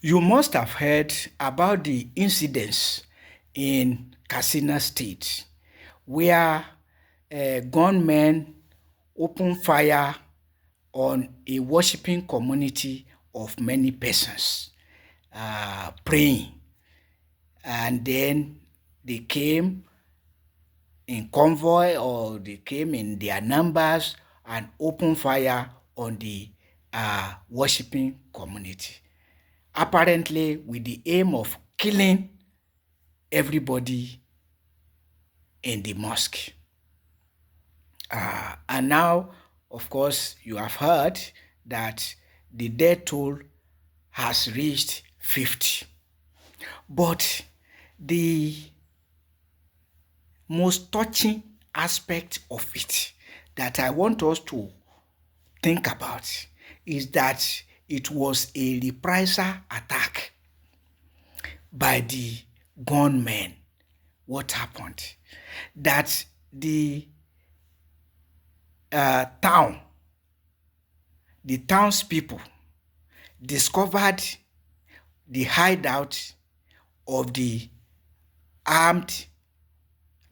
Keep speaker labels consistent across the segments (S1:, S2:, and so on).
S1: You must have heard about the incidents in Katsina State where gunmen opened fire on a worshiping community of many persons praying, and then they came in convoy or they came in their numbers and opened fire on the worshiping community, apparently with the aim of killing everybody in the mosque. And now, of course, you have heard that the death toll has reached 50. But the most touching aspect of it that I want us to think about is that it was a reprisal attack by the gunmen. What happened? That the town, the townspeople discovered the hideout of the armed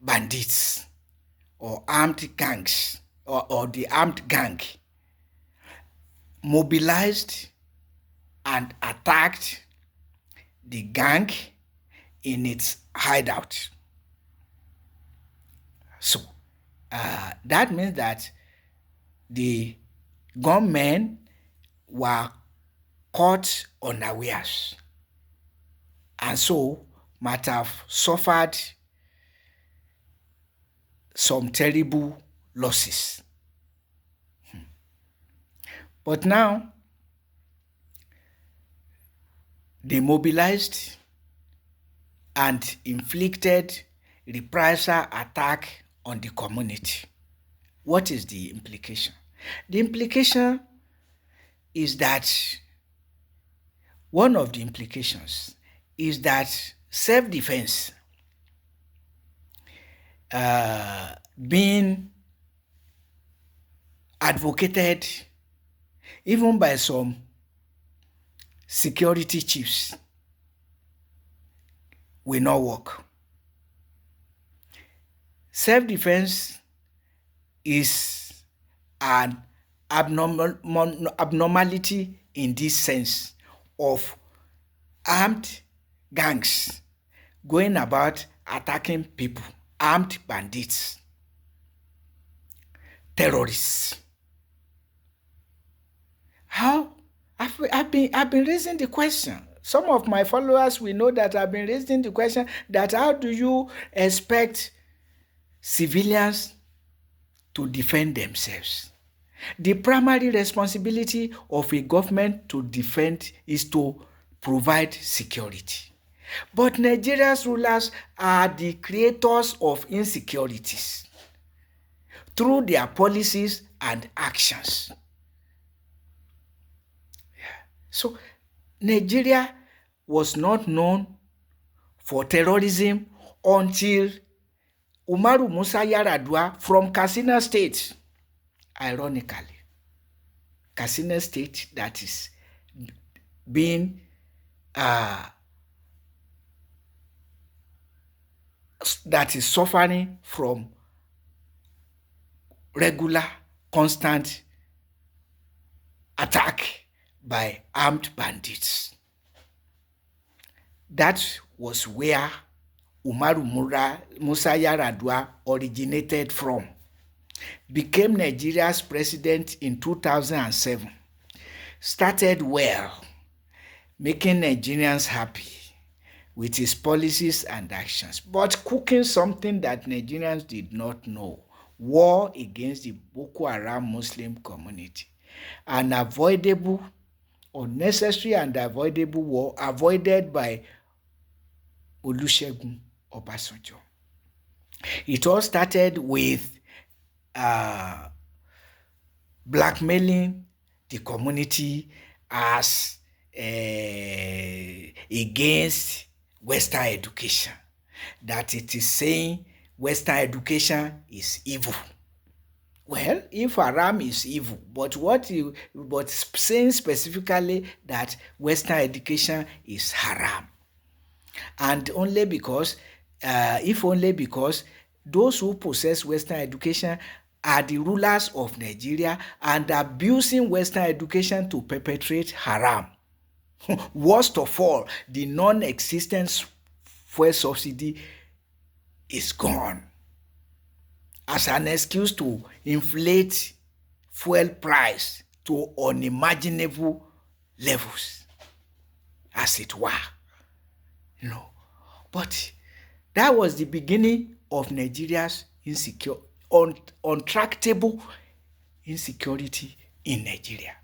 S1: bandits or armed gangs or the armed gang, mobilized and attacked the gang in its hideout. So that means that the gunmen were caught unawares and so might have suffered some terrible losses. But now they mobilized and inflicted reprisal attack on the community. What is the implication? The implication is that one of the implications is that self-defense being advocated even by some security chiefs will not work. Self-defense is an abnormality in this sense of armed gangs going about attacking people, armed bandits, terrorists. How? I've been raising the question. Some of my followers will know that I've been raising the question that how do you expect civilians to defend themselves? The primary responsibility of a government to defend is to provide security. But Nigeria's rulers are the creators of insecurities through their policies and actions. So Nigeria was not known for terrorism until Umaru Musa Yar'Adua from Katsina State, ironically, Katsina State that is being that is suffering from regular, constant attack by armed bandits. That was where Umaru Musa Yar'Adua originated from. Became Nigeria's president in 2007. Started well, making Nigerians happy with his policies and actions, but cooking something that Nigerians did not know: war against the Boko Haram Muslim community. An avoidable, unnecessary and avoidable war avoided by Olusegun Obasanjo. It all started with blackmailing the community as against Western education, that it is saying Western education is evil. Well, if haram is evil, but saying specifically that Western education is haram, and only because, if only because those who possess Western education are the rulers of Nigeria and abusing Western education to perpetrate haram. Worst of all, the non-existent fuel subsidy is gone as an excuse to inflate fuel price to unimaginable levels, as it were. You know, but that was the beginning of Nigeria's untractable insecurity in Nigeria.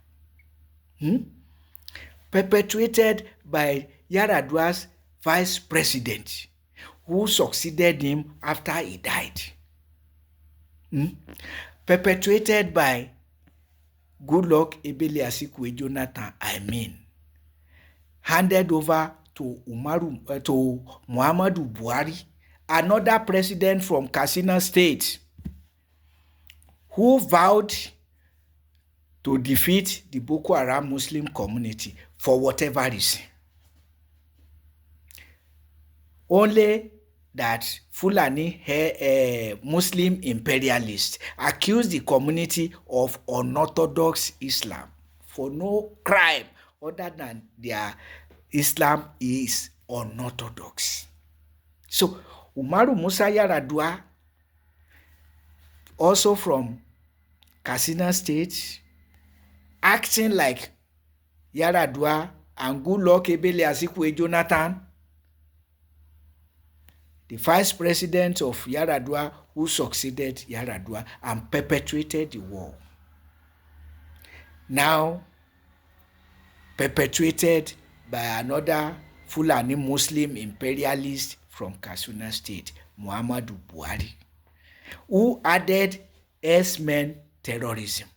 S1: Perpetuated by Yar'Adua's vice president, who succeeded him after he died. Perpetuated by Goodluck Ebele Azikiwe Jonathan, handed over to Muhammadu Buhari, another president from Katsina State, who vowed to defeat the Boko Haram Muslim community for whatever reason. Only that Fulani Muslim imperialists accused the community of unorthodox Islam for no crime other than their Islam is unorthodox. So Umaru Musa Yar'Adua, also from Katsina State, acting like Yar'Adua and Goodluck Ebele Azikiwe Jonathan, the vice president of Yar'Adua, who succeeded Yar'Adua and perpetuated the war. Now perpetuated by another Fulani Muslim imperialist from Katsina State, Muhammadu Buhari, who added herdsmen terrorism.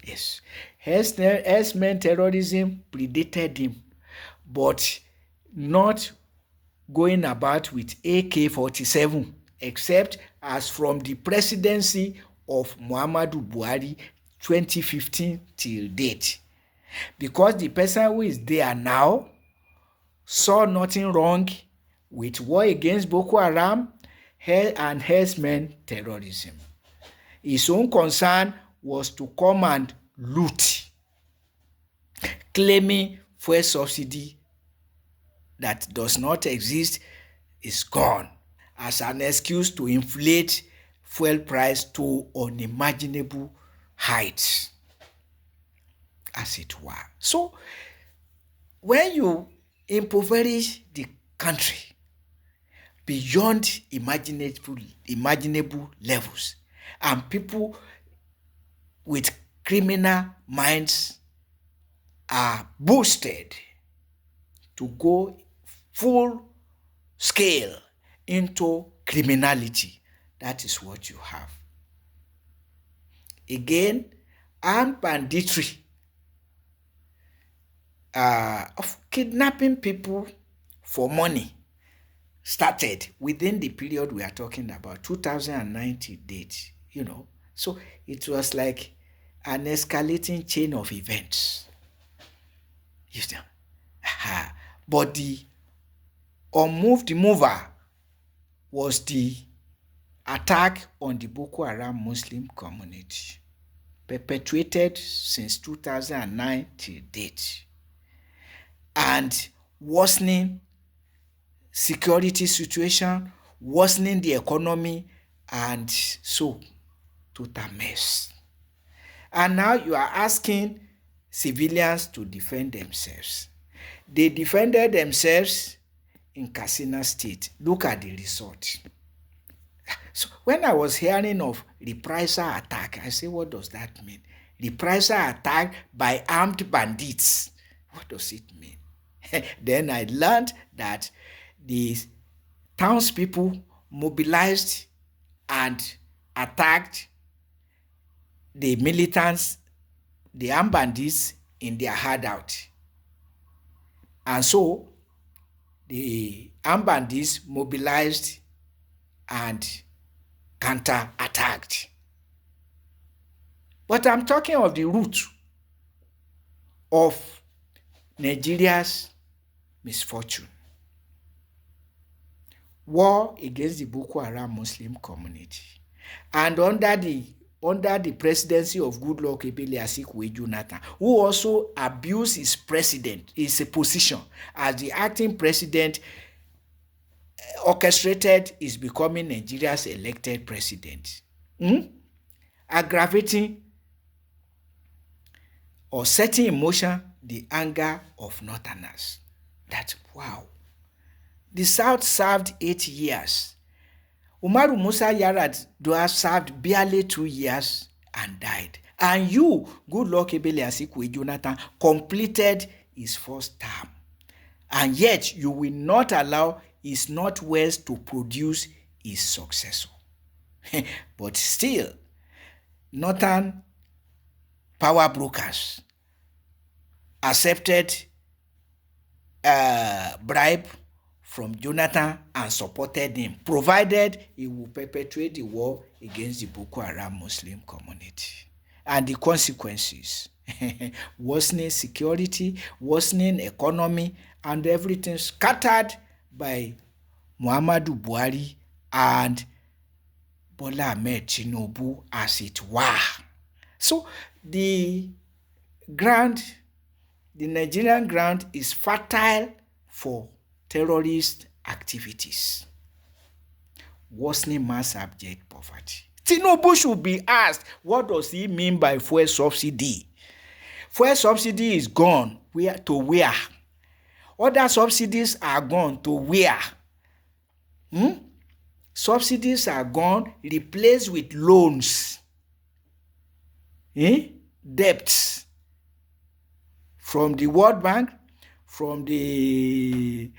S1: Yes, herdsmen terrorism predated him, but not going about with AK-47, except as from the presidency of Muhammadu Buhari 2015 till date. Because the person who is there now saw nothing wrong with war against Boko Haram and herdsmen terrorism. His own concern was to come and loot, claiming fuel subsidy that does not exist is gone as an excuse to inflate fuel price to unimaginable heights, as it were. So when you impoverish the country beyond imaginable levels, and people with criminal minds are boosted to go full scale into criminality, that is what you have. Again, armed banditry of kidnapping people for money started within the period we are talking about, 2019 date, So it was like an escalating chain of events. But the unmoved mover was the attack on the Boko Haram Muslim community, perpetuated since 2009 till date, and worsening security situation, worsening the economy, and so total mess. And now you are asking civilians to defend themselves. They defended themselves in Katsina State. Look at the result. So when I was hearing of reprisal attack, I say, what does that mean? Reprisal attack by armed bandits. What does it mean? Then I learned that the townspeople mobilized and attacked the militants, the armed bandits, in their hideout. And so the armed bandits mobilized and counter-attacked. But I'm talking of the root of Nigeria's misfortune. War against the Boko Haram Muslim community. And under the presidency of Goodluck Ebele Asikwe Jonathan, who also abused his position as the acting president, orchestrated his becoming Nigeria's elected president, aggravating or setting in motion the anger of Northerners. That, wow. The South served 8 years. Umaru Musa Yar'Adua served barely 2 years and died. And you, Goodluck Ebele Asikwe Jonathan, completed his first term. And yet, you will not allow his Northwest to produce his successor. But still, Northern power brokers accepted bribe from Jonathan and supported him, provided he will perpetuate the war against the Boko Haram Muslim community. And the consequences, worsening security, worsening economy, and everything scattered by Muhammadu Buhari and Bola Ahmed Tinubu, as it were. So the Nigerian ground is fertile for terrorist activities, worsening mass abject poverty. Tinubu should be asked, what does he mean by fuel subsidy? Fuel subsidy is gone. Where to where? Other subsidies are gone to where? Subsidies are gone, replaced with loans, debts from the World Bank, from the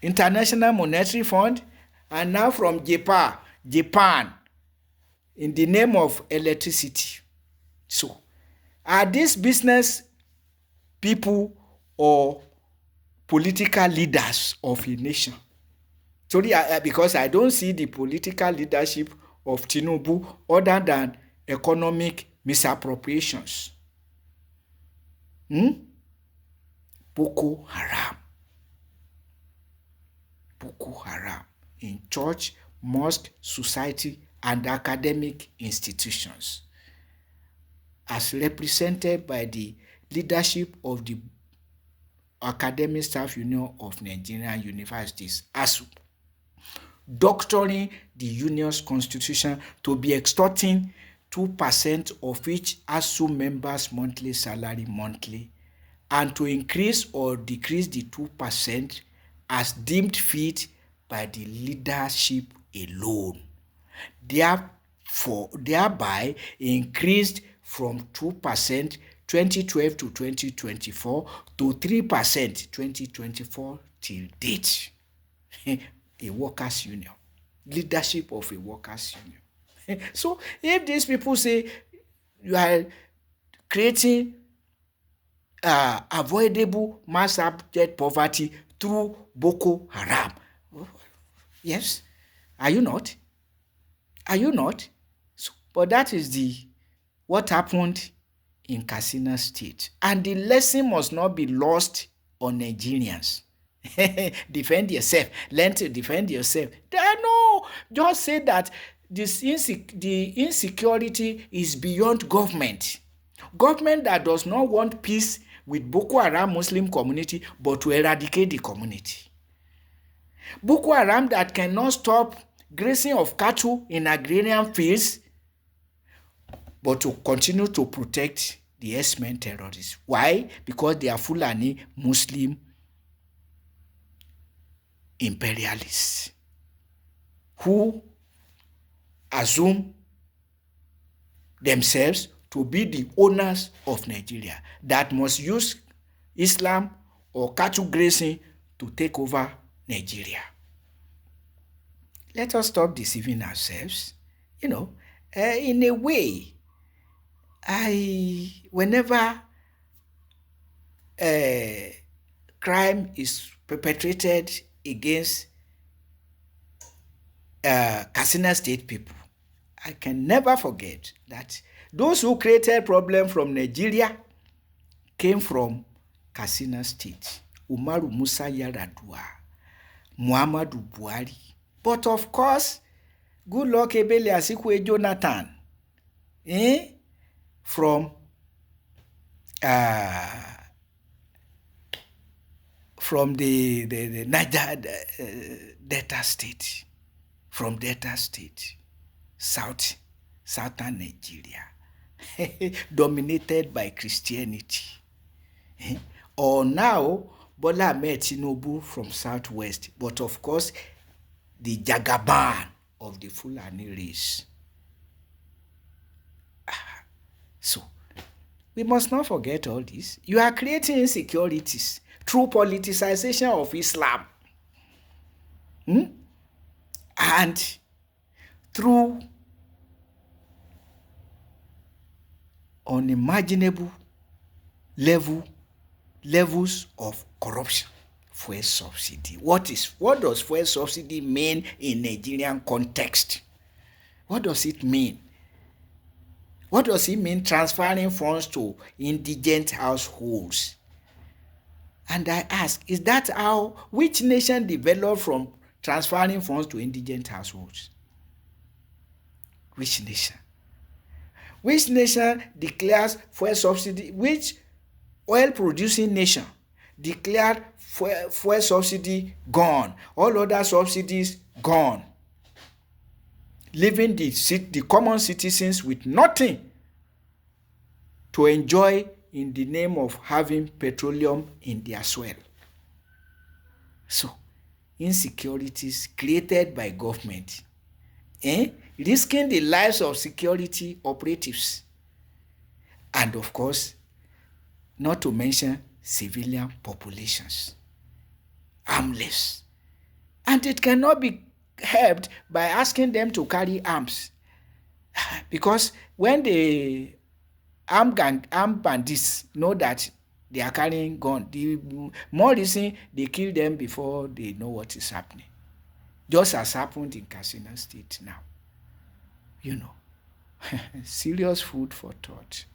S1: International Monetary Fund, and now from Japan, in the name of electricity. So, are these business people or political leaders of a nation? Sorry, because I don't see the political leadership of Tinubu other than economic misappropriations. Boko Haram in church, mosque, society, and academic institutions, as represented by the leadership of the Academic Staff Union of Nigerian Universities, ASU, doctoring the union's constitution to be extorting 2% of each ASU member's monthly salary monthly, and to increase or decrease the 2% as deemed fit by the leadership alone, thereby increased from 2% 2012 to 2024 to 3% 2024 till date. A workers' union, leadership of a workers' union. So if these people say you are creating avoidable mass abject poverty through Boko Haram, yes, are you not? Are you not? So, but that is what happened in Katsina State, and the lesson must not be lost on Nigerians. Defend yourself. Learn to defend yourself. No, just say that the insecurity is beyond government. Government that does not want peace with Boko Haram Muslim community, but to eradicate the community. Boko Haram that cannot stop grazing of cattle in agrarian fields, but to continue to protect the herdsmen terrorists. Why? Because they are Fulani Muslim imperialists who assume themselves to be the owners of Nigeria, that must use Islam or cattle grazing to take over Nigeria. Let us stop deceiving ourselves. In a way, whenever crime is perpetrated against Katsina State people, I can never forget that those who created problem from Nigeria came from Katsina State. Umaru Musa Yar'Adua, Muhammadu Buhari. But of course, Goodluck Ebele Azikiwe Jonathan, from the Niger Delta State, from Delta State, southern Nigeria, dominated by Christianity. Or now, Bola Ahmed Tinubu from southwest, but of course, the Jagaban of the Fulani race. So, we must not forget all this. You are creating insecurities through politicization of Islam. And through unimaginable levels of corruption. Fuel subsidy. What does fuel subsidy mean in Nigerian context? What does it mean? What does it mean transferring funds to indigent households? And I ask, is that which nation developed from transferring funds to indigent households? Which nation? Which nation declares fuel subsidy? Which oil producing nation declared fuel subsidy gone? All other subsidies gone, leaving the common citizens with nothing to enjoy in the name of having petroleum in their soil. So, insecurities created by government, risking the lives of security operatives, and of course, not to mention civilian populations, armless. And it cannot be helped by asking them to carry arms, because when the armed bandits know that they are carrying gun, the more reason they kill them before they know what is happening. Just as happened in Katsina State now. Serious food for thought.